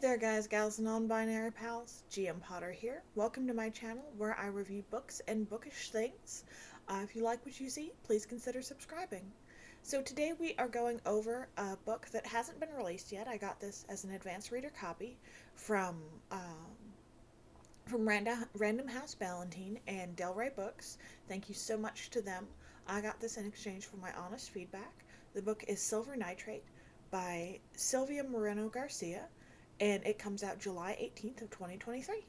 there guys, gals, and non-binary pals, GM Potter here. Welcome to my channel where I review books and bookish things. If you like what you see, please consider subscribing. So today we are going over a book that hasn't been released yet. I got this as an advanced reader copy from Random House Ballantine and Del Rey Books. Thank you so much to them. I got this in exchange for my honest feedback. The book is Silver Nitrate by Sylvia Moreno-Garcia, and it comes out July 18th of 2023.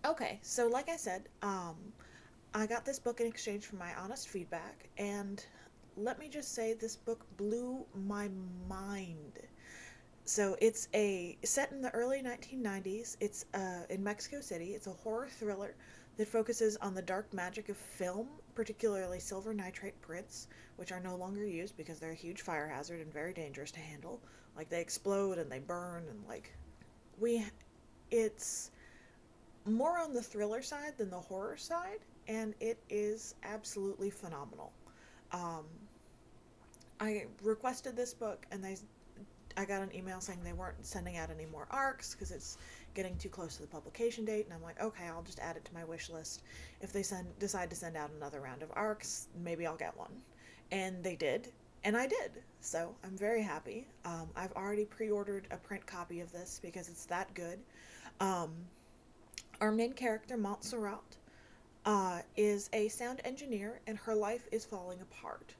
Okay, so like I said, I got this book in exchange for my honest feedback, and let me just say this book blew my mind. So it's set in the early 1990s. It's in Mexico City. It's a horror thriller that focuses on the dark magic of film, particularly silver nitrate prints, which are no longer used because they're a huge fire hazard and very dangerous to handle. Like, they explode and they burn, and we it's more on the thriller side than the horror side, and it is absolutely phenomenal. Um, I requested this book, and I got an email saying they weren't sending out any more ARCs because it's getting too close to the publication date, and I'm like, okay, I'll just add it to my wish list. If they decide to send out another round of ARCs, maybe I'll get one. And they did, and I did, so I'm very happy. I've already pre-ordered a print copy of this because it's that good. Um, our main character, Montserrat, is a sound engineer, and her life is falling apart.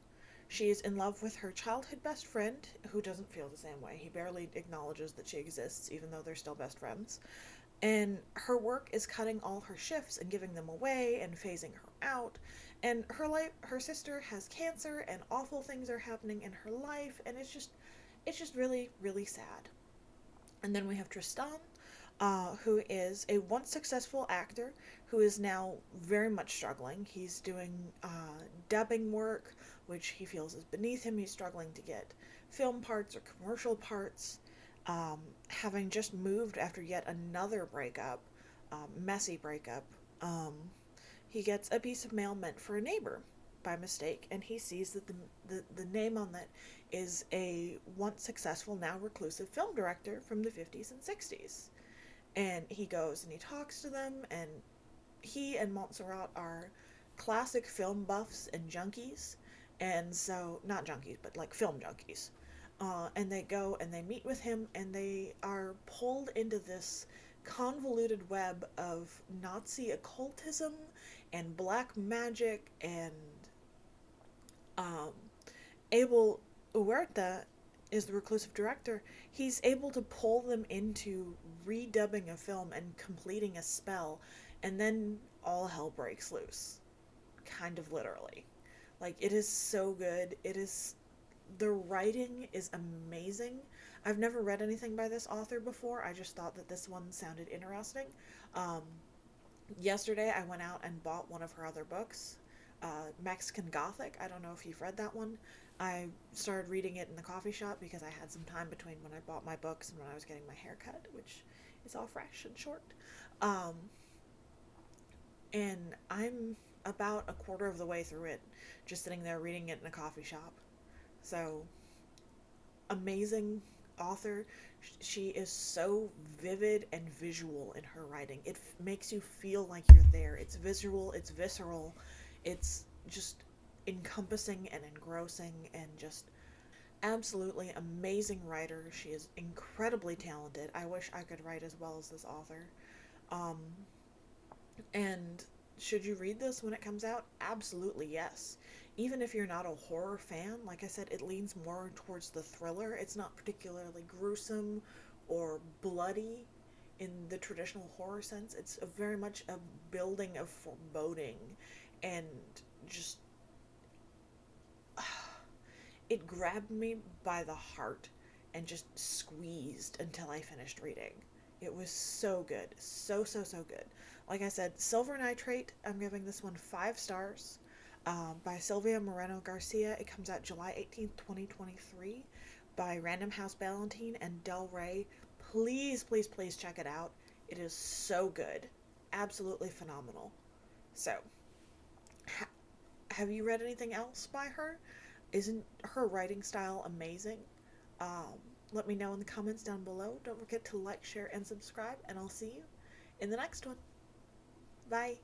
She is in love with her childhood best friend, who doesn't feel the same way. He barely acknowledges that she exists, even though they're still best friends. And her work is cutting all her shifts and giving them away and phasing her out. And her sister has cancer, and awful things are happening in her life, and it's just really, really sad. And then we have Tristan, who is a once successful actor who is now very much struggling. He's doing dubbing work, which he feels is beneath him. He's struggling to get film parts or commercial parts. Having just moved after yet another breakup, messy breakup, he gets a piece of mail meant for a neighbor by mistake, and he sees that the name on that is a once successful, now reclusive film director from the 50s and 60s. And he goes and he talks to them, and he and Montserrat are classic film buffs and junkies, and so, not junkies, but like film junkies. And they go and they meet with him, and they are pulled into this convoluted web of Nazi occultism and black magic, and um, Abel Huerta is the reclusive director. He's able to pull them into redubbing a film and completing a spell, and then all hell breaks loose. Kind of literally. Like, it is so good. The writing is amazing. I've never read anything by this author before. I just thought that this one sounded interesting. Um, Yesterday I went out and bought one of her other books, Mexican Gothic. I don't know if you've read that one. I started reading it in the coffee shop because I had some time between when I bought my books and when I was getting my hair cut, which is all fresh and short. Um, and I'm about a quarter of the way through it, just sitting there reading it in a coffee shop. So, amazing author. She is so vivid and visual in her writing. It makes you feel like you're there. It's visual, it's visceral, it's just encompassing and engrossing, and just absolutely amazing writer. She is incredibly talented. I wish I could write as well as this author. Um, and should you read this when it comes out? Absolutely yes. Even if you're not a horror fan, like I said, it leans more towards the thriller. It's not particularly gruesome or bloody in the traditional horror sense. It's very much a building of foreboding, and just it grabbed me by the heart and just squeezed until I finished reading. It was so good. So, so, so good. Like I said, Silver Nitrate, I'm giving this one 5 stars. By Sylvia Moreno-Garcia. It comes out July 18th, 2023, by Random House Ballantine and Del Rey. Please, please, please check it out. It is so good. absolutely phenomenal. So, ha- have you read anything else by her? Isn't her writing style amazing? Um, Let me know in the comments down below. Don't forget to like, share, and subscribe, and I'll see you in the next one. Bye.